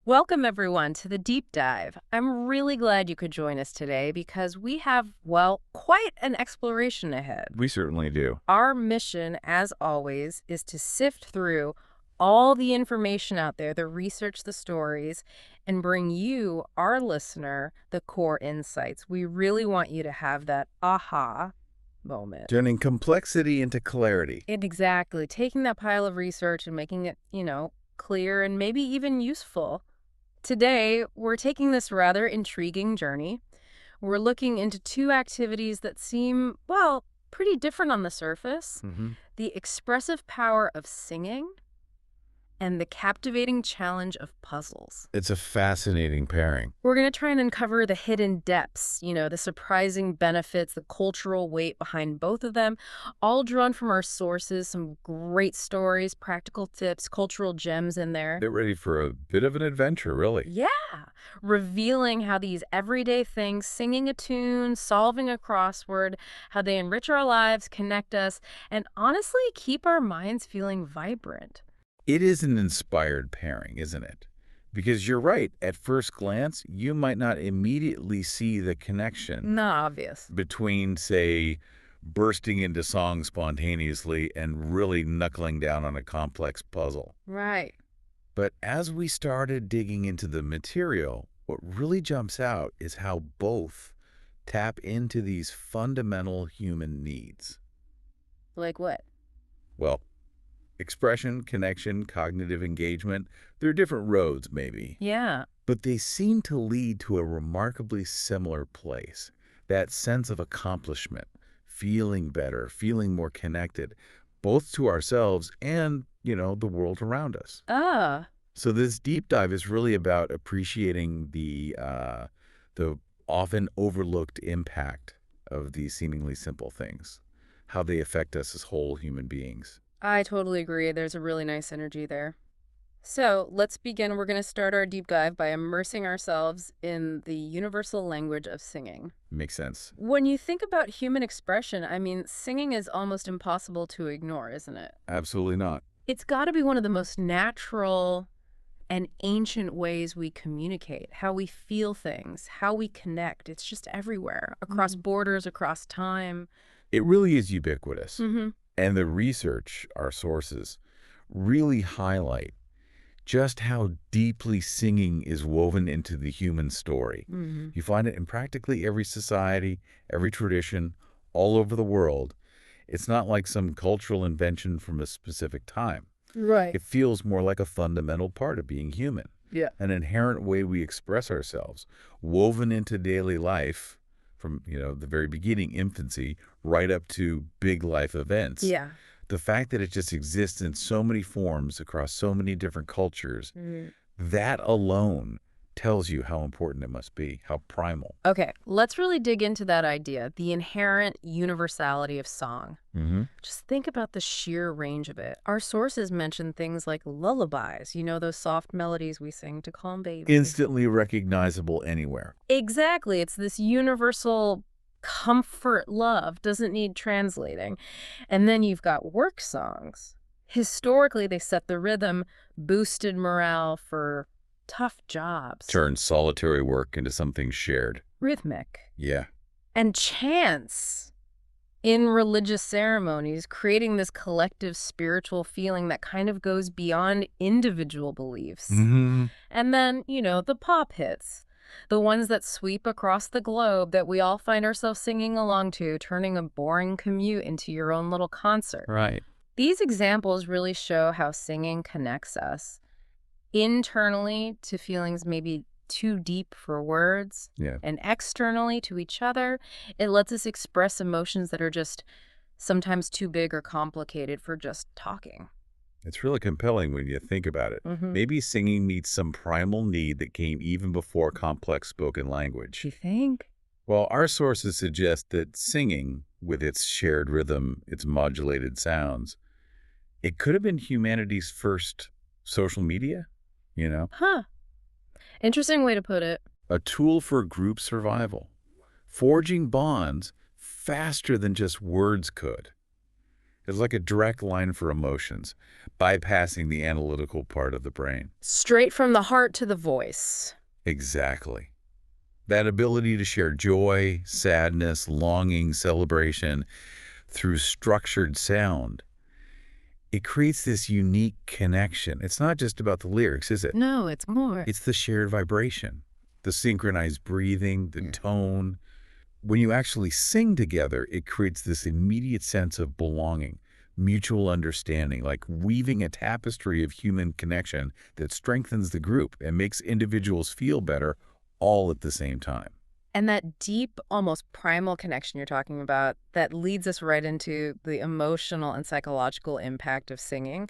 Welcome, everyone, to the deep dive. I'm really glad you could join us today because we have, well, quite an exploration ahead. We certainly do. Our mission, as always, is to sift through all the information out there, the research, the stories, and bring you, our listener, the core insights. We really want you to have that aha moment. Turning complexity into clarity. Exactly. Taking that pile of research and making it, clear and maybe even useful. Today, we're taking this rather intriguing journey. We're looking into two activities that seem, well, pretty different on the surface. The expressive power of singing and the captivating challenge of puzzles. It's a fascinating pairing. We're going to try and uncover the hidden depths, the surprising benefits, the cultural weight behind both of them, all drawn from our sources, some great stories, practical tips, cultural gems in there. Get ready for a bit of an adventure, really. Yeah, revealing how these everyday things, singing a tune, solving a crossword, how they enrich our lives, connect us, and honestly keep our minds feeling vibrant. It is an inspired pairing, isn't it? Because you're right, at first glance, you might not immediately see the connection Not obvious. between, say, bursting into song spontaneously and really knuckling down on a complex puzzle. Right. But as we started digging into the material, what really jumps out is how both tap into these fundamental human needs. Like what? Well, expression, connection, cognitive engagement, they're different roads maybe, Yeah. but they seem to lead to a remarkably similar place. That sense of accomplishment, feeling better, feeling more connected, both to ourselves and, the world around us. Ah, So this deep dive is really about appreciating the often overlooked impact of these seemingly simple things, how they affect us as whole human beings. I totally agree. There's a really nice energy there. So let's begin. We're going to start our deep dive by immersing ourselves in the universal language of singing. Makes sense. When you think about human expression, singing is almost impossible to ignore, isn't it? Absolutely not. It's got to be one of the most natural and ancient ways we communicate, how we feel things, how we connect. It's just everywhere, across borders, across time. It really is ubiquitous. Mm-hmm. And the research, our sources, really highlight just how deeply singing is woven into the human story. Mm-hmm. You find it in practically every society, every tradition, all over the world. It's not like some cultural invention from a specific time. Right. It feels more like a fundamental part of being human, Yeah. an inherent way we express ourselves, woven into daily life from, the very beginning, infancy, right up to big life events. Yeah. The fact that it just exists in so many forms across so many different cultures, that alone tells you how important it must be, how primal. Okay, let's really dig into that idea, the inherent universality of song. Just think about the sheer range of it. Our sources mention things like lullabies, those soft melodies we sing to calm babies. Instantly recognizable anywhere. Exactly, it's this universal comfort love, doesn't need translating. And then you've got work songs. Historically, they set the rhythm, boosted morale for tough jobs. Turn solitary work into something shared. Rhythmic. Yeah. And chants in religious ceremonies, creating this collective spiritual feeling that kind of goes beyond individual beliefs. And then, the pop hits, the ones that sweep across the globe that we all find ourselves singing along to, turning a boring commute into your own little concert. Right. These examples really show how singing connects us internally to feelings maybe too deep for words, Yeah. and externally to each other. It lets us express emotions that are just sometimes too big or complicated for just talking. It's really compelling when you think about it. Maybe singing meets some primal need that came even before complex spoken language. You think? Well, our sources suggest that singing, with its shared rhythm, its modulated sounds, it could have been humanity's first social media, Huh. Interesting way to put it. a tool for group survival, forging bonds faster than just words could. It's like a direct line for emotions, bypassing the analytical part of the brain. Straight from the heart to the voice. Exactly. That ability to share joy, sadness, longing, celebration through structured sound, it creates this unique connection. It's not just about the lyrics, is it? No, it's more. It's the shared vibration, the synchronized breathing, the tone. When you actually sing together, it creates this immediate sense of belonging, mutual understanding, like weaving a tapestry of human connection that strengthens the group and makes individuals feel better all at the same time. And that deep, almost primal connection you're talking about, that leads us right into the emotional and psychological impact of singing.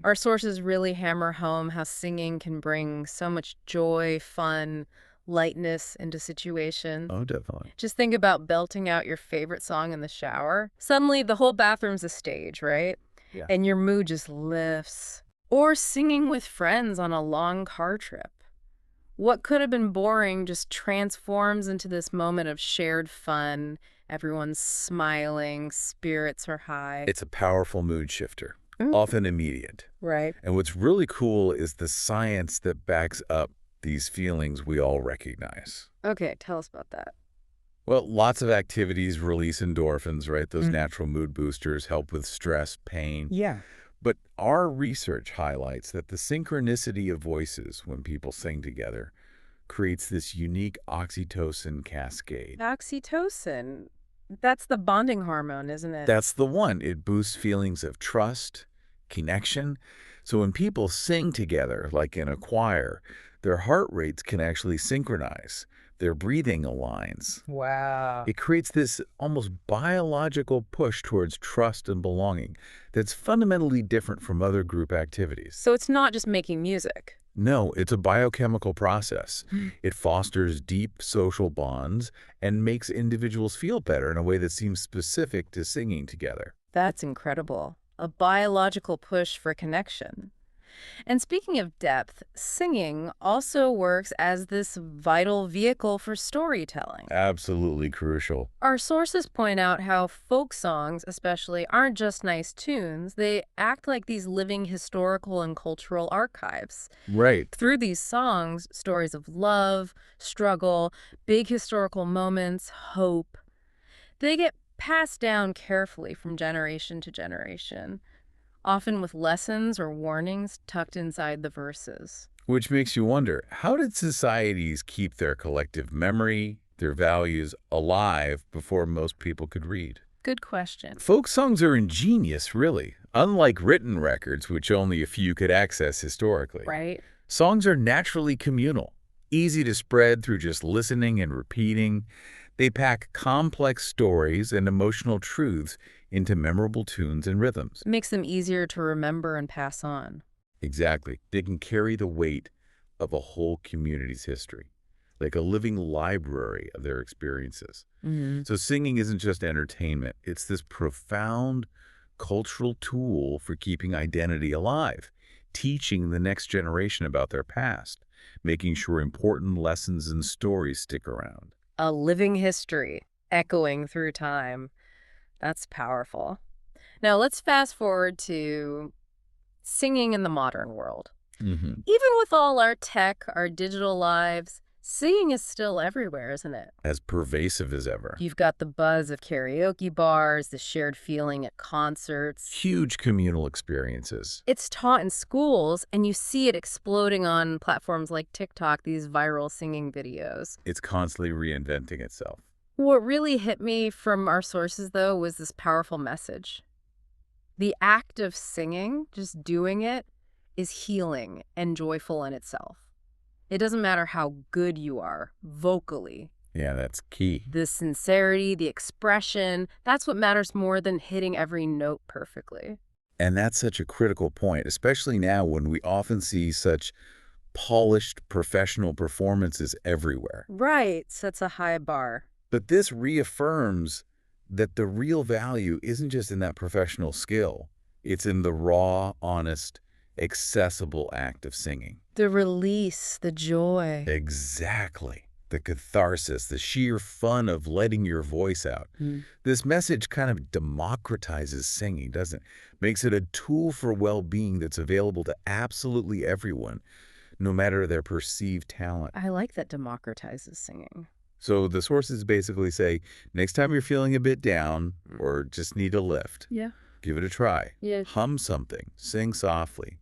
Our sources really hammer home how singing can bring so much joy, fun, lightness into situations. Oh, definitely. Just think about belting out your favorite song in the shower. Suddenly, the whole bathroom's a stage, right? Yeah. And your mood just lifts. Or singing with friends on a long car trip. What could have been boring just transforms into this moment of shared fun. Everyone's smiling, spirits are high. It's a powerful mood shifter, Mm. often immediate. Right. And what's really cool is the science that backs up these feelings we all recognize. Okay, tell us about that. Well, lots of activities release endorphins, right? Those natural mood boosters help with stress, pain. Yeah. But our research highlights that the synchronicity of voices when people sing together creates this unique oxytocin cascade. Oxytocin. That's the bonding hormone, isn't it? That's the one. It boosts feelings of trust, connection. So when people sing together, like in a choir, their heart rates can actually synchronize. Their breathing aligns. Wow. It creates this almost biological push towards trust and belonging that's fundamentally different from other group activities. So it's not just making music. No, it's a biochemical process. It fosters deep social bonds and makes individuals feel better in a way that seems specific to singing together. That's incredible. A biological push for connection. And speaking of depth, singing also works as this vital vehicle for storytelling. Absolutely crucial. Our sources point out how folk songs, especially, aren't just nice tunes. They act like these living historical and cultural archives. Right. Through these songs, stories of love, struggle, big historical moments, hope, they get passed down carefully from generation to generation, often with lessons or warnings tucked inside the verses. Which makes you wonder, how did societies keep their collective memory, their values alive before most people could read? Good question. Folk songs are ingenious, really. Unlike written records, which only a few could access historically. Right? Songs are naturally communal, easy to spread through just listening and repeating. They pack complex stories and emotional truths into memorable tunes and rhythms. Makes them easier to remember and pass on. Exactly. They can carry the weight of a whole community's history, like a living library of their experiences. So singing isn't just entertainment. It's this profound cultural tool for keeping identity alive, teaching the next generation about their past, making sure important lessons and stories stick around. A living history, echoing through time. That's powerful. Now let's fast forward to singing in the modern world. Even with all our tech, our digital lives, singing is still everywhere, isn't it? As pervasive as ever. You've got the buzz of karaoke bars, the shared feeling at concerts. Huge communal experiences. It's taught in schools, and you see it exploding on platforms like TikTok, these viral singing videos. It's constantly reinventing itself. What really hit me from our sources, though, was this powerful message. The act of singing, just doing it, is healing and joyful in itself. It doesn't matter how good you are vocally. Yeah, that's key. The sincerity, the expression, that's what matters more than hitting every note perfectly. And that's such a critical point, especially now when we often see such polished professional performances everywhere. Right, sets a high bar. But this reaffirms that the real value isn't just in that professional skill. It's in the raw, honest, accessible act of singing. The release, the joy. Exactly. The catharsis, the sheer fun of letting your voice out. This message kind of democratizes singing, doesn't it? Makes it a tool for well-being that's available to absolutely everyone, no matter their perceived talent. I like that democratizes singing. So the sources basically say, next time you're feeling a bit down or just need a lift, Yeah. give it a try. Yeah. Hum something, sing softly.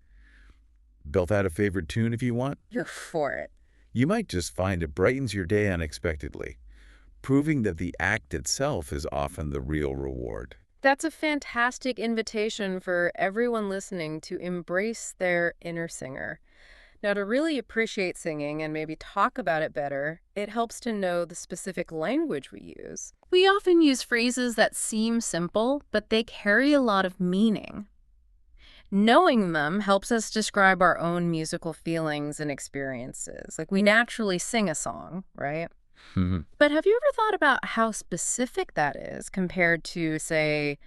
Belt out a favorite tune if you want. You're for it. You might just find it brightens your day unexpectedly, proving that the act itself is often the real reward. That's a fantastic invitation for everyone listening to embrace their inner singer. Now, to really appreciate singing and maybe talk about it better, it helps to know the specific language we use. We often use phrases that seem simple, but they carry a lot of meaning. Knowing them helps us describe our own musical feelings and experiences. Like we naturally sing a song, right? Mhm. But have you ever thought about how specific that is compared to, say,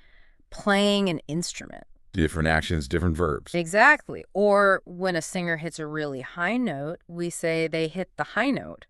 playing an instrument? Different actions, different verbs. Exactly. Or when a singer hits a really high note, we say they hit the high note.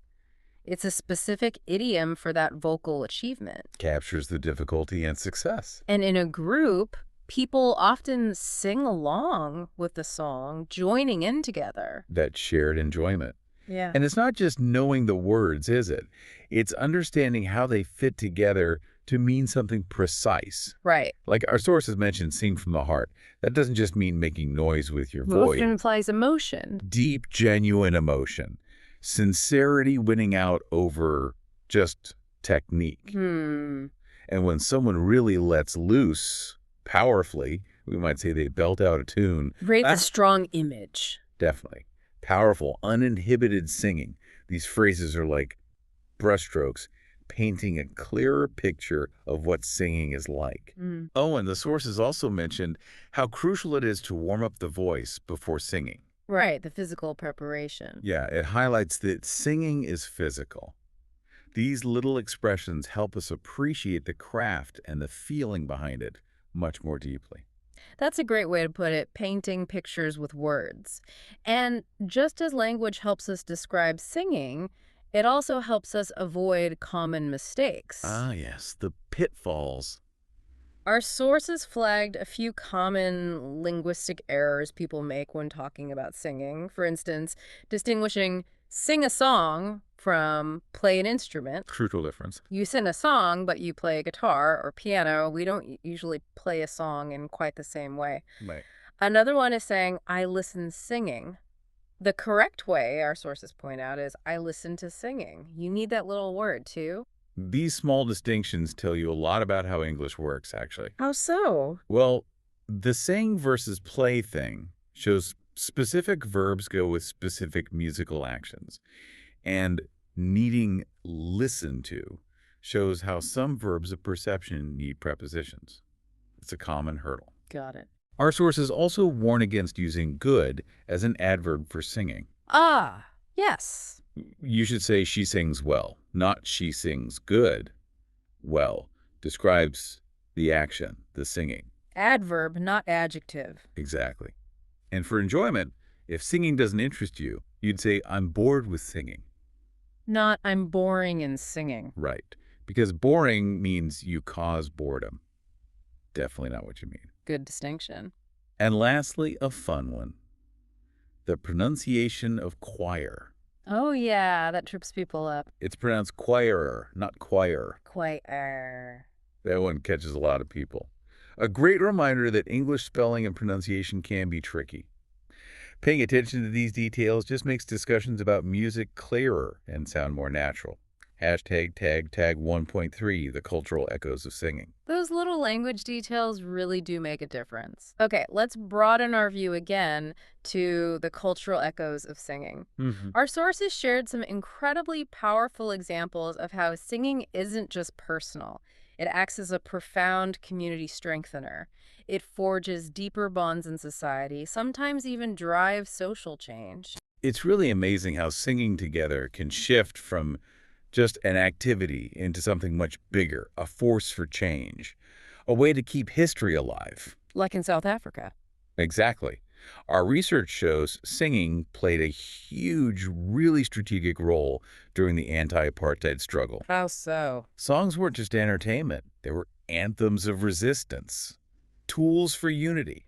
It's a specific idiom for that vocal achievement. Captures the difficulty and success. And in a group, people often sing along with the song, joining in together. That shared enjoyment. Yeah. And it's not just knowing the words, is it? It's understanding how they fit together to mean something precise. Right. Like our sources mentioned, sing from the heart. That doesn't just mean making noise with your Motion voice. implies emotion. Deep, genuine emotion. Sincerity winning out over just technique. And when someone really lets loose powerfully, we might say they belt out a tune. Creates a strong image. Definitely. Powerful, uninhibited singing. These phrases are like brushstrokes, painting a clearer picture of what singing is like. Oh, and the sources also mentioned how crucial it is to warm up the voice before singing. Right, the physical preparation. Yeah, it highlights that singing is physical. These little expressions help us appreciate the craft and the feeling behind it much more deeply. That's a great way to put it, painting pictures with words. And just as language helps us describe singing, it also helps us avoid common mistakes. Ah, yes, the pitfalls. Our sources flagged a few common linguistic errors people make when talking about singing. For instance, distinguishing sing a song from play an instrument. Crucial difference. You sing a song, but you play guitar or piano. We don't usually play a song in quite the same way. Right. Another one is saying, I listen singing. The correct way, our sources point out, is I listen to singing. You need that little word, too. These small distinctions tell you a lot about how English works, actually. How so? Well, the sing versus play thing shows specific verbs go with specific musical actions. And needing listen to shows how some verbs of perception need prepositions. It's a common hurdle. Got it. Our sources also warn against using good as an adverb for singing. Ah, yes. You should say she sings well, not she sings good. Well describes the action, the singing. Adverb, not adjective. Exactly. And for enjoyment, if singing doesn't interest you, you'd say, I'm bored with singing. Not I'm boring in singing. Right. Because boring means you cause boredom. Definitely not what you mean. Good distinction. And lastly, a fun one. The pronunciation of choir. Oh, yeah, that trips people up. It's pronounced choir, not choir. Choir. That one catches a lot of people. A great reminder that English spelling and pronunciation can be tricky. Paying attention to these details just makes discussions about music clearer and sound more natural. Hashtag tag 1.3, the cultural echoes of singing. Those little language details really do make a difference. Okay, let's broaden our view again to the cultural echoes of singing. Our sources shared some incredibly powerful examples of how singing isn't just personal. It acts as a profound community strengthener. It forges deeper bonds in society, sometimes even drives social change. It's really amazing how singing together can shift from just an activity into something much bigger, a force for change, a way to keep history alive. Like in South Africa. Exactly. Our research shows singing played a huge, really strategic role during the anti-apartheid struggle. How so? Songs weren't just entertainment, they were anthems of resistance, tools for unity,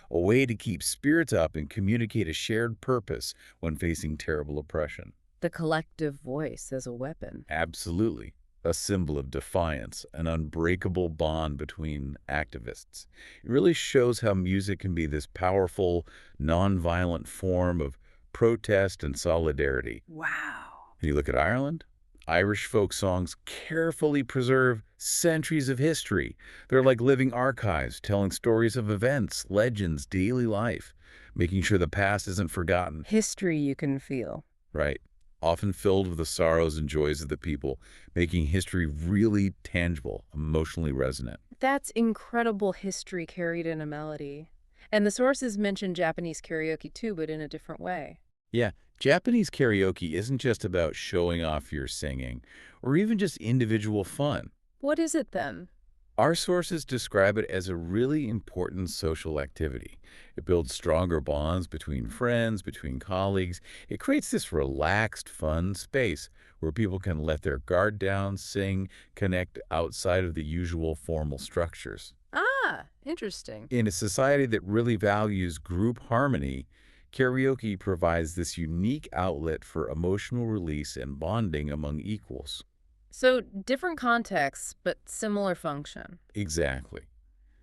a way to keep spirits up and communicate a shared purpose when facing terrible oppression. The collective voice as a weapon. Absolutely. A symbol of defiance, an unbreakable bond between activists. It really shows how music can be this powerful, nonviolent form of protest and solidarity. Wow. And you look at Ireland, Irish folk songs carefully preserve centuries of history. They're like living archives, telling stories of events, legends, daily life, making sure the past isn't forgotten. History you can feel. Right. Often filled with the sorrows and joys of the people, making history really tangible, emotionally resonant. That's incredible history carried in a melody. And the sources mention Japanese karaoke too, but in a different way. Yeah, Japanese karaoke isn't just about showing off your singing, or even just individual fun. What is it then? Our sources describe it as a really important social activity. It builds stronger bonds between friends, between colleagues. It creates this relaxed, fun space where people can let their guard down, sing, connect outside of the usual formal structures. Ah, interesting. In a society that really values group harmony, karaoke provides this unique outlet for emotional release and bonding among equals. So, different contexts, but similar function. Exactly.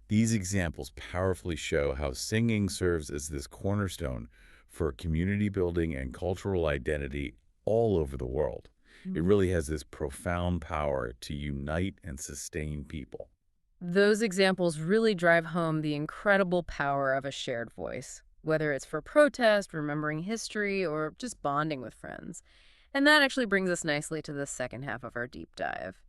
These examples powerfully show how singing serves as this cornerstone for community building and cultural identity all over the world. It Mhm. really has this profound power to unite and sustain people. Those examples really drive home the incredible power of a shared voice, whether it's for protest, remembering history, or just bonding with friends. And that actually brings us nicely to the second half of our deep dive.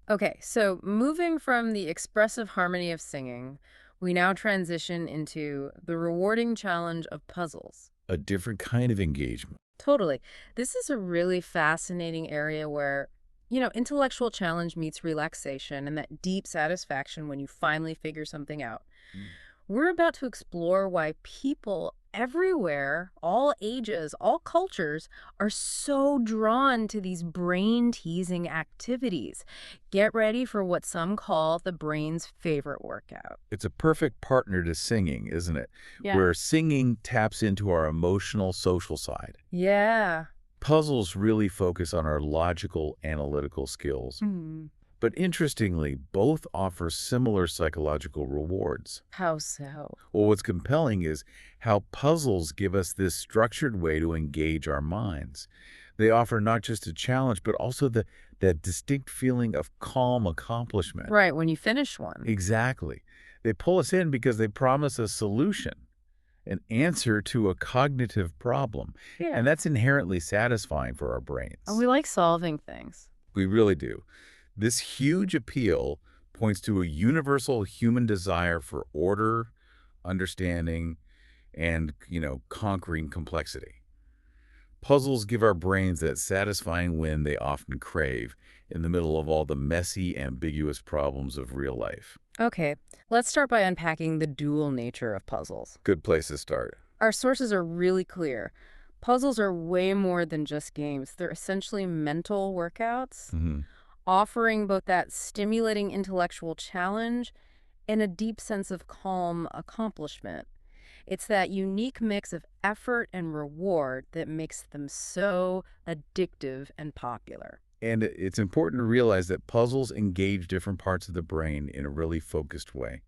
Okay, so moving from the expressive harmony of singing, we now transition into the rewarding challenge of puzzles. A different kind of engagement. Totally. This is a really fascinating area where, intellectual challenge meets relaxation and that deep satisfaction when you finally figure something out. Mm. We're about to explore why people everywhere, all ages, all cultures, are so drawn to these brain-teasing activities. Get ready for what some call the brain's favorite workout. It's a perfect partner to singing, isn't it? Yeah. Where singing taps into our emotional, social side. Yeah. Puzzles really focus on our logical, analytical skills. Hmm. But interestingly, both offer similar psychological rewards. How so? Well, what's compelling is how puzzles give us this structured way to engage our minds. They offer not just a challenge, but also that distinct feeling of calm accomplishment. Right, when you finish one. Exactly. They pull us in because they promise a solution, an answer to a cognitive problem. Yeah. And that's inherently satisfying for our And we brains. like solving things. We really do. This huge appeal points to a universal human desire for order, understanding, and, conquering complexity. Puzzles give our brains that satisfying win they often crave in the middle of all the messy, ambiguous problems of real life. Okay, let's start by unpacking the dual nature of puzzles. Good place to start. Our sources are really clear. Puzzles are way more than just games. They're essentially mental workouts, Hmm. offering both that stimulating intellectual challenge and a deep sense of calm accomplishment. It's that unique mix of effort and reward that makes them so addictive and popular. And it's important to realize that puzzles engage different parts of the brain in a really focused way,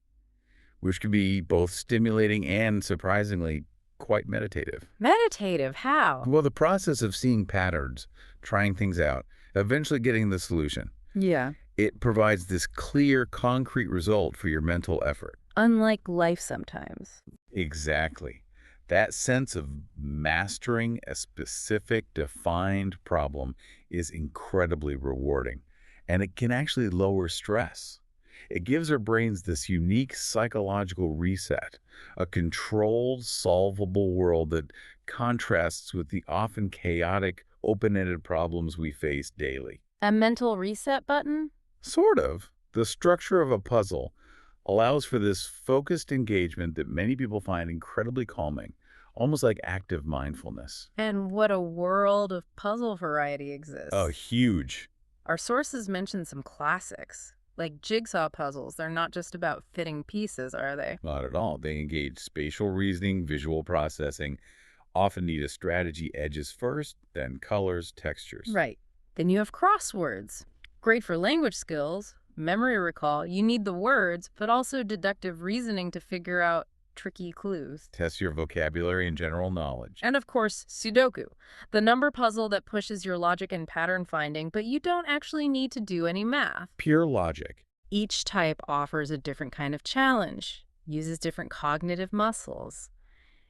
which can be both stimulating and, surprisingly, quite meditative. Meditative, how? Well, the process of seeing patterns, trying things out, eventually getting the solution, Yeah. it provides this clear, concrete result for your mental effort. Unlike life sometimes. Exactly. That sense of mastering a specific, defined problem is incredibly rewarding, and it can actually lower stress. It gives our brains this unique psychological reset, a controlled, solvable world that contrasts with the often chaotic, open-ended problems we face daily. A mental reset button? Sort of. The structure of a puzzle, allows for this focused engagement that many people find incredibly calming, almost like active mindfulness. And what a world of puzzle variety Oh, exists. huge. Our sources mention some classics, like jigsaw puzzles. They're not just about fitting pieces, are they? Not at all. They engage spatial reasoning, visual processing, often need a strategy edges first, then colors, textures. Right. Then you have crosswords. Great for language skills, memory recall. You need the words, but also deductive reasoning to figure out tricky clues. Test your vocabulary and general knowledge. And of course, Sudoku, the number puzzle that pushes your logic and pattern finding, but you don't actually need to do any math. Pure logic. Each type offers a different kind of challenge, uses different cognitive muscles.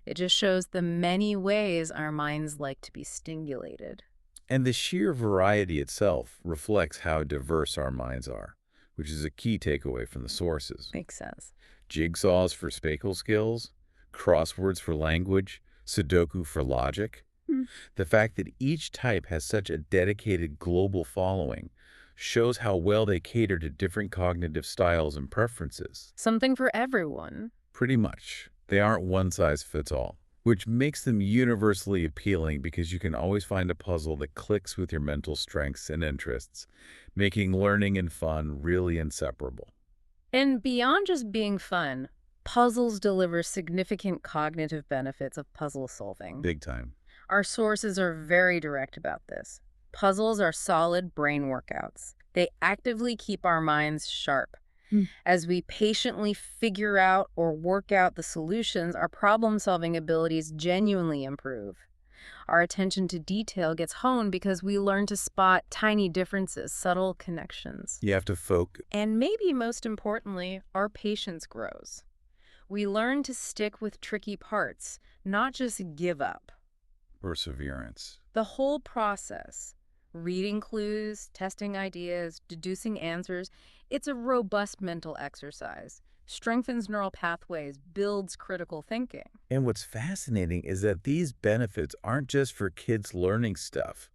It just shows the many ways our minds like to be stimulated. And the sheer variety itself reflects how diverse our minds are, which is a key takeaway from the sources. Makes sense. Jigsaws for spatial skills, crosswords for language, Sudoku for logic. Hmm. The fact that each type has such a dedicated global following shows how well they cater to different cognitive styles and preferences. Something for everyone. Pretty much. They aren't one size fits all, which makes them universally appealing because you can always find a puzzle that clicks with your mental strengths and interests, making learning and fun really inseparable. And beyond just being fun, puzzles deliver significant cognitive benefits of puzzle solving. Big time. Our sources are very direct about this. Puzzles are solid brain workouts. They actively keep our minds sharp. As we patiently figure out or work out the solutions, our problem-solving abilities genuinely improve. Our attention to detail gets honed because we learn to spot tiny differences, subtle connections. You have to focus. And maybe most importantly, our patience grows. We learn to stick with tricky parts, not just give up. Perseverance. The whole process, reading clues, testing ideas, deducing answers, it's a robust mental exercise. Strengthens neural pathways, builds critical thinking. And what's fascinating is that these benefits aren't just for kids learning stuff.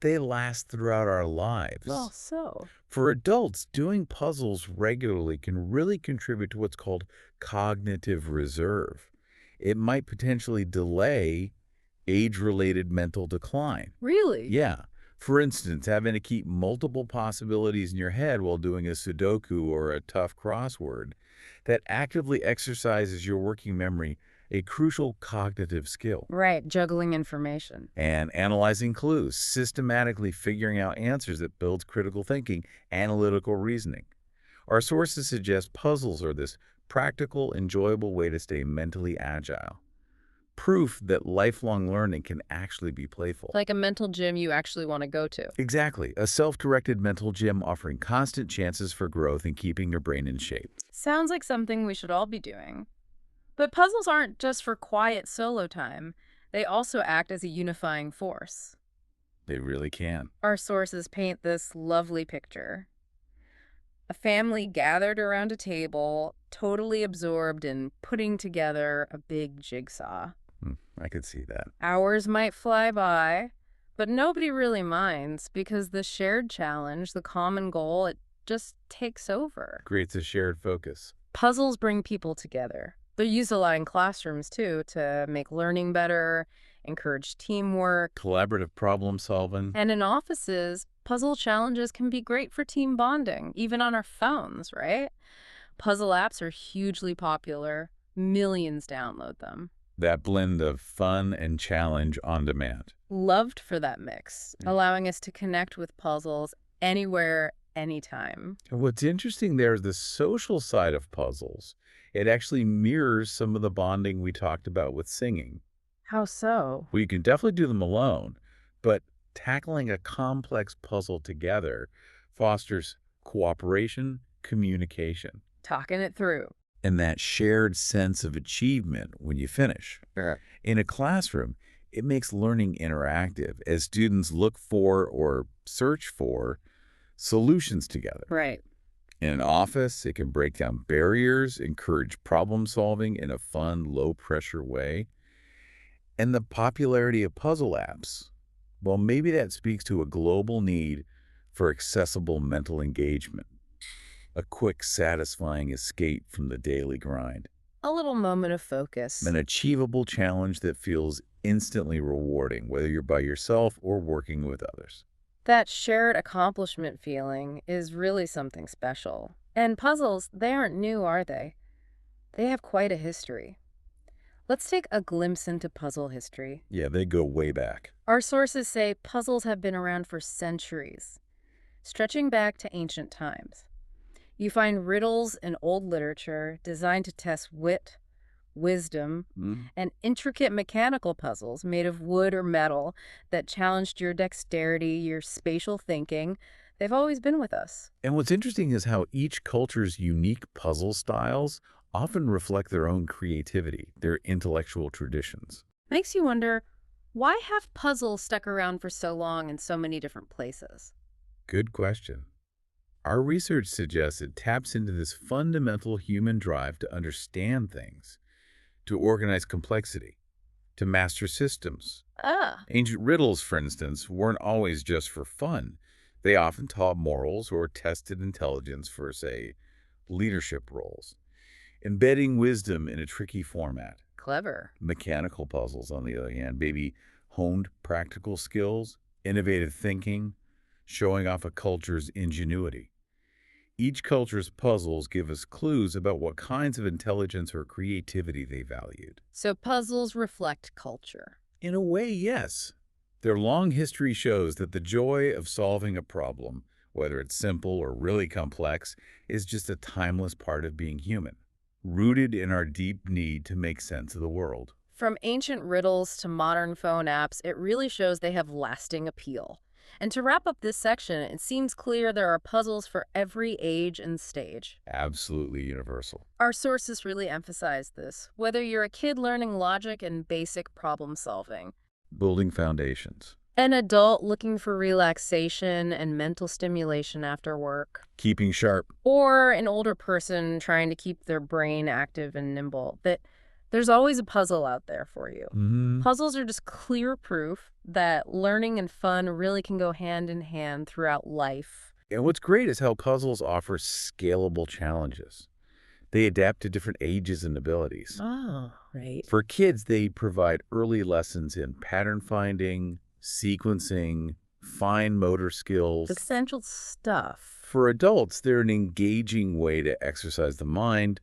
They last throughout our lives. Well, so. For adults, doing puzzles regularly can really contribute to what's called cognitive reserve. It might potentially delay age-related mental decline. Really? Yeah. For instance, having to keep multiple possibilities in your head while doing a Sudoku or a tough crossword, that actively exercises your working memory, a crucial cognitive skill. Right, juggling information. And analyzing clues, systematically figuring out answers that builds critical thinking, analytical reasoning. Our sources suggest puzzles are this practical, enjoyable way to stay mentally agile. Proof that lifelong learning can actually be playful. Like a mental gym you actually want to go to. Exactly. A self-directed mental gym offering constant chances for growth and keeping your brain in shape. Sounds like something we should all be doing. But puzzles aren't just for quiet solo time. They also act as a unifying force. They really can. Our sources paint this lovely picture. A family gathered around a table, totally absorbed in putting together a big jigsaw. I could see that. Hours might fly by, but nobody really minds because the shared challenge, the common goal, it just takes over. Creates a shared focus. Puzzles bring people together. They're used a lot in classrooms, too, to make learning better, encourage teamwork. Collaborative problem solving. And in offices, puzzle challenges can be great for team bonding, even on our phones, right? Puzzle apps are hugely popular. Millions download them. That blend of fun and challenge on demand. Loved for that mix, allowing us to connect with puzzles anywhere, anytime. And what's interesting there is the social side of puzzles. It actually mirrors some of the bonding we talked about with singing. How so? Well, you can definitely do them alone, but tackling a complex puzzle together fosters cooperation, communication, Talking it through. and that shared sense of achievement when you finish. Sure. In a classroom, it makes learning interactive as students look for or search for solutions together. Right. In an office, it can break down barriers, encourage problem solving in a fun, low-pressure way. And the popularity of puzzle apps, well, maybe that speaks to a global need for accessible mental engagement. A quick, satisfying escape from the daily grind. A little moment of focus. An achievable challenge that feels instantly rewarding, whether you're by yourself or working with others. That shared accomplishment feeling is really something special. And puzzles, they aren't new, are they? They have quite a history. Let's take a glimpse into puzzle history. Yeah, they go way back. Our sources say puzzles have been around for centuries, stretching back to ancient times. You find riddles in old literature designed to test wit, wisdom, Mhm. and intricate mechanical puzzles made of wood or metal that challenged your dexterity, your spatial thinking. They've always been with us. And what's interesting is how each culture's unique puzzle styles often reflect their own creativity, their intellectual traditions. Makes you wonder, why have puzzles stuck around for so long in so many different places? Good question. Our research suggests it taps into this fundamental human drive to understand things, to organize complexity, to master systems. Ah, Ancient riddles, for instance, weren't always just for fun. They often taught morals or tested intelligence for, say, leadership roles, embedding wisdom in a tricky format. clever. Mechanical puzzles, on the other hand, maybe honed practical skills, innovative thinking, showing off a culture's ingenuity. Each culture's puzzles give us clues about what kinds of intelligence or creativity they valued. So puzzles reflect culture. In a way, yes. Their long history shows that the joy of solving a problem, whether it's simple or really complex, is just a timeless part of being human, rooted in our deep need to make sense of the world. From ancient riddles to modern phone apps, it really shows they have lasting appeal. And to wrap up this section, it seems clear there are puzzles for every age and stage. Absolutely universal. Our sources really emphasize this, whether you're a kid learning logic and basic problem solving, Building foundations. an adult looking for relaxation and mental stimulation after work, Keeping sharp. or an older person trying to keep their brain active and nimble, that there's always a puzzle out there for you. Puzzles are just clear proof that learning and fun really can go hand in hand throughout life. And what's great is how puzzles offer scalable challenges. They adapt to different ages and abilities. Oh, right. For kids, they provide early lessons in pattern finding, sequencing, fine motor skills. Essential stuff. For adults, they're an engaging way to exercise the mind,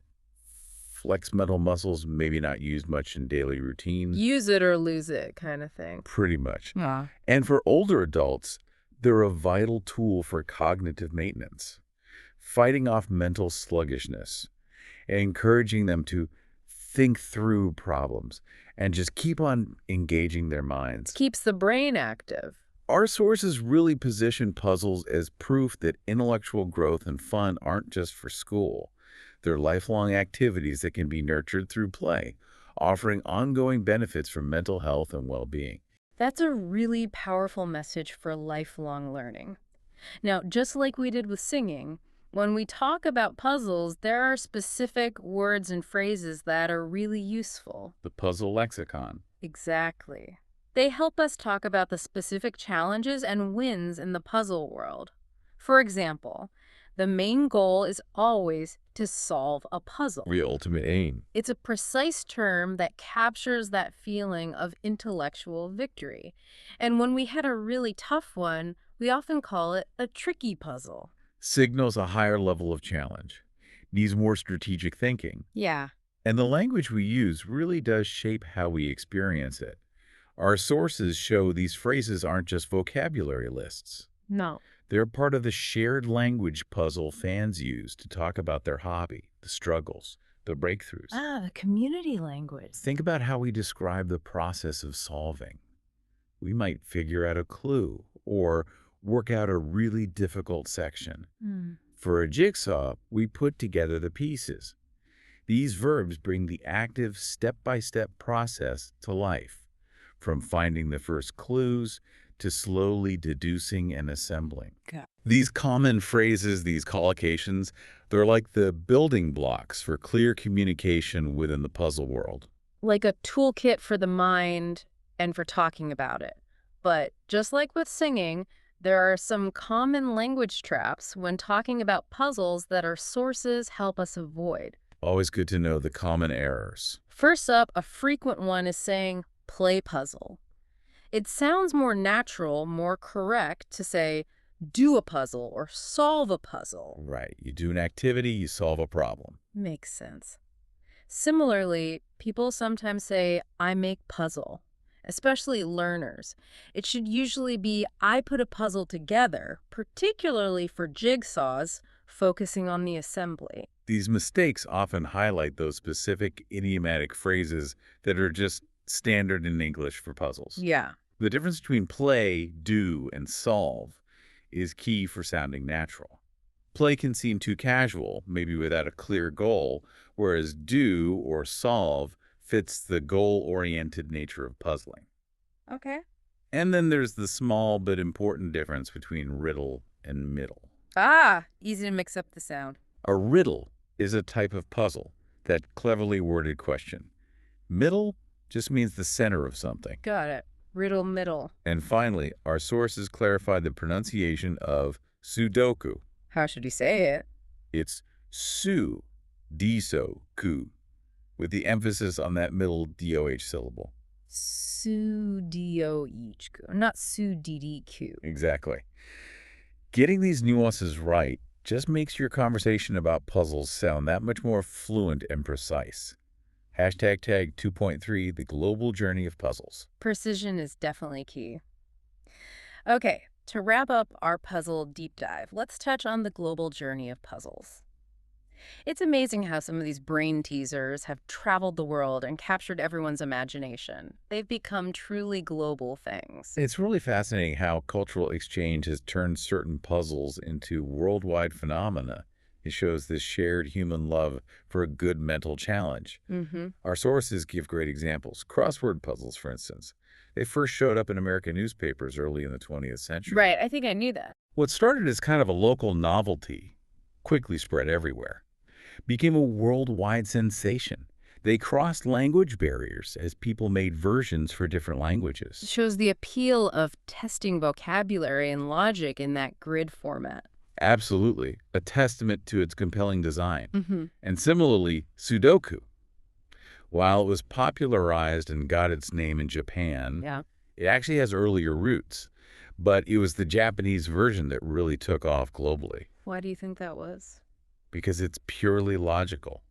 flex mental muscles maybe not used much in daily routine. Use it or lose it kind of thing. Pretty much. Yeah. And for older adults, they're a vital tool for cognitive maintenance, fighting off mental sluggishness, and encouraging them to think through problems and just keep on engaging their minds. Keeps the brain active. Our sources really position puzzles as proof that intellectual growth and fun aren't just for school. They're lifelong activities that can be nurtured through play, offering ongoing benefits for mental health and well-being. That's a really powerful message for lifelong learning. Now, just like we did with singing, when we talk about puzzles, there are specific words and phrases that are really useful. The puzzle lexicon. Exactly. They help us talk about the specific challenges and wins in the puzzle world. For example, the main goal is always to solve a puzzle. The ultimate aim. It's a precise term that captures that feeling of intellectual victory. And when we had a really tough one, we often call it a tricky puzzle. Signals a higher level of challenge, needs more strategic thinking. Yeah. And the language we use really does shape how we experience it. Our sources show these phrases aren't just vocabulary lists. No. They're part of the shared language puzzle fans use to talk about their hobby, the struggles, the breakthroughs. The community language. Think about how we describe the process of solving. We might figure out a clue or work out a really difficult section. For a jigsaw, we put together the pieces. These verbs bring the active step-by-step process to life, from finding the first clues to slowly deducing and assembling. These common phrases, these collocations, they're like the building blocks for clear communication within the puzzle world. Like a toolkit for the mind and for talking about it. But just like with singing, There are some common language traps when talking about puzzles that our sources help us avoid. Always good to know the common errors. First up, a frequent one is saying play puzzle. It sounds more natural, more correct to say do a puzzle or solve a puzzle. Right. You do an activity, you solve a problem. Makes sense. Similarly, people sometimes say, I make puzzle, especially learners. It should usually be, I put a puzzle together, particularly for jigsaws, focusing on the assembly. These mistakes often highlight those specific idiomatic phrases that are just standard in English for puzzles. Yeah. The difference between play, do, and solve is key for sounding natural. Play can seem too casual, maybe without a clear goal, whereas do or solve fits the goal-oriented nature of puzzling. Okay. And then there's the small but important difference between riddle and middle. Ah, easy to mix up the sound. A riddle is a type of puzzle, that cleverly worded question. Middle just means the center of something. Got it. Riddle middle. And finally, our sources clarify the pronunciation of Sudoku. How should you say it? It's su, diso, ku, with the emphasis on that middle DOH syllable. Su-D-O-H-Q, not su-D-D-Q. Exactly. Getting these nuances right just makes your conversation about puzzles sound that much more fluent and precise. Hashtag tag 2.3, the global journey of puzzles. Precision is definitely key. Okay, to wrap up our puzzle deep dive, let's touch on the global journey of puzzles. It's amazing how some of these brain teasers have traveled the world and captured everyone's imagination. They've become truly global things. It's really fascinating how cultural exchange has turned certain puzzles into worldwide phenomena. It shows this shared human love for a good mental challenge. Our sources give great examples. Crossword puzzles, for instance. They first showed up in American newspapers early in the 20th century. Right, I think I knew that. What started as kind of a local novelty quickly spread everywhere, became a worldwide sensation. They crossed language barriers as people made versions for different languages. It shows the appeal of testing vocabulary and logic in that grid format. Absolutely, a testament to its compelling design. And similarly, Sudoku. While it was popularized and got its name in Japan, Yeah. it actually has earlier roots. But it was the Japanese version that really took off globally Why do you think that was? because it's purely logical,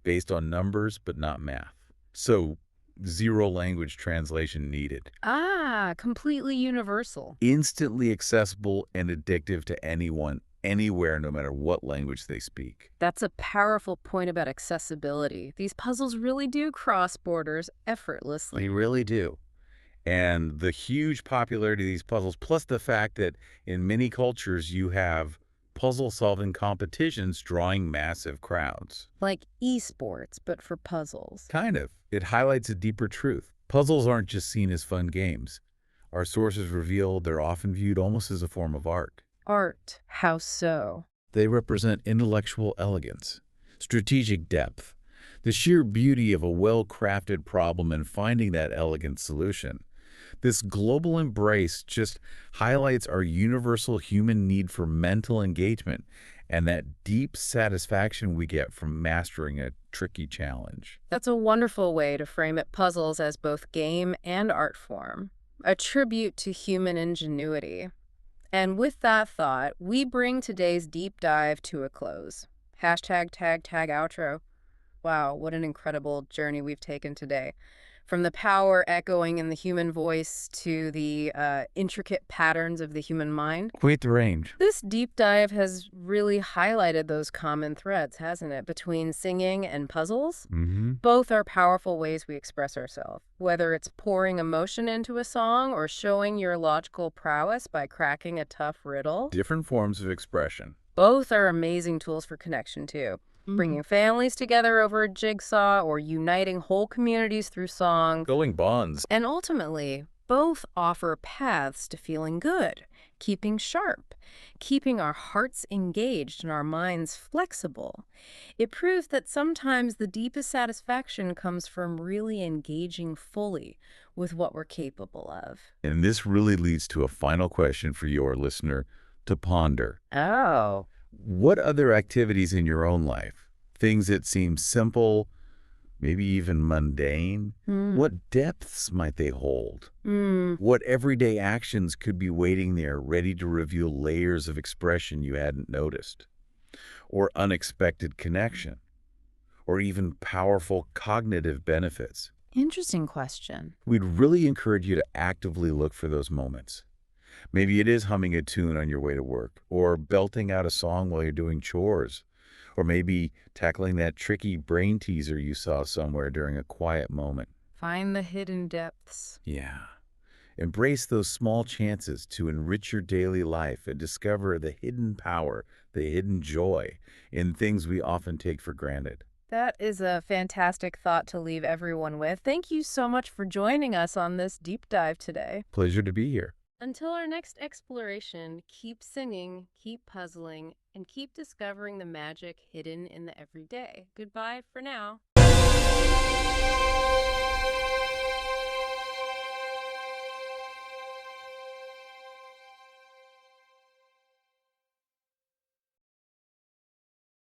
based on numbers but not math. So, zero language translation needed. Ah, completely universal. Instantly accessible and addictive to anyone, anywhere, no matter what language they speak. That's a powerful point about accessibility. These puzzles really do cross borders effortlessly. They really do. And the huge popularity of these puzzles, plus the fact that in many cultures you have puzzle-solving competitions drawing massive crowds. Like esports, but for puzzles. Kind of. It highlights a deeper truth. Puzzles aren't just seen as fun games. Our sources reveal they're often viewed almost as a form of art. Art. How so? They represent intellectual elegance, strategic depth, the sheer beauty of a well-crafted problem and finding that elegant solution. This global embrace just highlights our universal human need for mental engagement and that deep satisfaction we get from mastering a tricky challenge. That's a wonderful way to frame it, puzzles as both game and art form. A tribute to human ingenuity. And with that thought, we bring today's deep dive to a close. Hashtag tag outro. Wow, what an incredible journey we've taken today. From the power echoing in the human voice to the intricate patterns of the human mind. Quite the range. This deep dive has really highlighted those common threads, hasn't it, between singing and puzzles? Both are powerful ways we express ourselves, whether it's pouring emotion into a song or showing your logical prowess by cracking a tough riddle. Different forms of expression. Both are amazing tools for connection, too. Bringing families together over a jigsaw or uniting whole communities through song. Building bonds. And ultimately, both offer paths to feeling good, keeping sharp, keeping our hearts engaged and our minds flexible. It proves that sometimes the deepest satisfaction comes from really engaging fully with what we're capable of. And this really leads to a final question for your listener to ponder. Oh. What other activities in your own life, things that seem simple, maybe even mundane, Hmm. what depths might they hold? Hmm. What everyday actions could be waiting there, ready to reveal layers of expression you hadn't noticed? Or unexpected connection? Or even powerful cognitive benefits? Interesting question. We'd really encourage you to actively look for those moments. Maybe it is humming a tune on your way to work, or belting out a song while you're doing chores, or maybe tackling that tricky brain teaser you saw somewhere during a quiet moment. Find the hidden depths. Yeah. Embrace those small chances to enrich your daily life and discover the hidden power, the hidden joy in things we often take for granted. That is a fantastic thought to leave everyone with. Thank you so much for joining us on this deep dive today. Pleasure to be here. Until our next exploration, keep singing, keep puzzling, and keep discovering the magic hidden in the everyday. Goodbye for now.